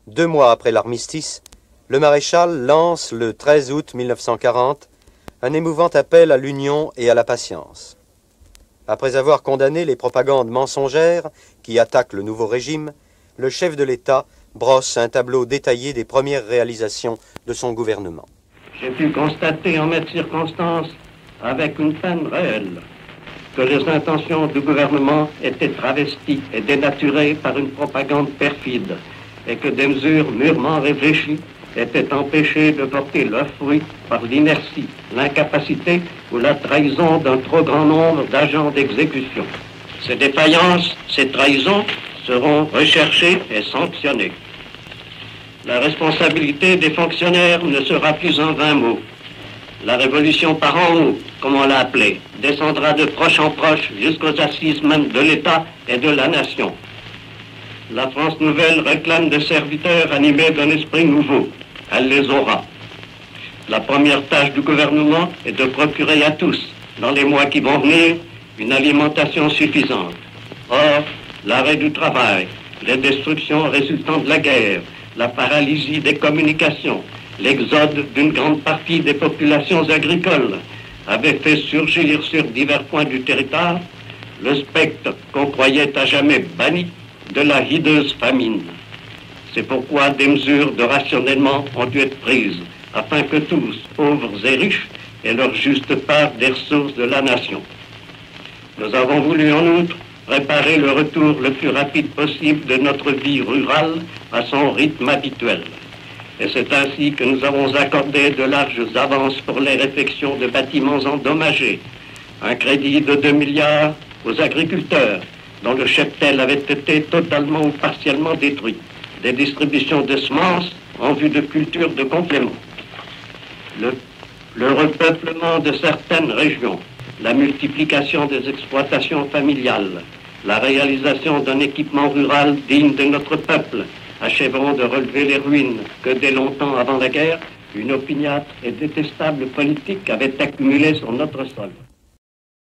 2 mois après l'armistice, le maréchal lance le 13 août 1940 un émouvant appel à l'union et à la patience. Après avoir condamné les propagandes mensongères qui attaquent le nouveau régime, le chef de l'État brosse un tableau détaillé des premières réalisations de son gouvernement. J'ai pu constater en cette circonstance, avec une peine réelle, que les intentions du gouvernement étaient travesties et dénaturées par une propagande perfide, et que des mesures mûrement réfléchies étaient empêchées de porter leurs fruits par l'inertie, l'incapacité ou la trahison d'un trop grand nombre d'agents d'exécution. Ces défaillances, ces trahisons seront recherchées et sanctionnées. La responsabilité des fonctionnaires ne sera plus en vain mots. La révolution par en haut, comme on l'a appelée, descendra de proche en proche jusqu'aux assises même de l'État et de la nation. La France nouvelle réclame des serviteurs animés d'un esprit nouveau. Elle les aura. La première tâche du gouvernement est de procurer à tous, dans les mois qui vont venir, une alimentation suffisante. Or, l'arrêt du travail, les destructions résultant de la guerre, la paralysie des communications, l'exode d'une grande partie des populations agricoles avaient fait surgir sur divers points du territoire le spectre qu'on croyait à jamais banni de la hideuse famine. C'est pourquoi des mesures de rationnement ont dû être prises afin que tous, pauvres et riches, aient leur juste part des ressources de la nation. Nous avons voulu en outre préparer le retour le plus rapide possible de notre vie rurale à son rythme habituel. Et c'est ainsi que nous avons accordé de larges avances pour les réfections de bâtiments endommagés, un crédit de 2 milliards aux agriculteurs dont le cheptel avait été totalement ou partiellement détruit, des distributions de semences en vue de culture de compléments, le repeuplement de certaines régions, la multiplication des exploitations familiales, la réalisation d'un équipement rural digne de notre peuple, achèveront de relever les ruines que dès longtemps avant la guerre, une opiniâtre et détestable politique avait accumulées sur notre sol.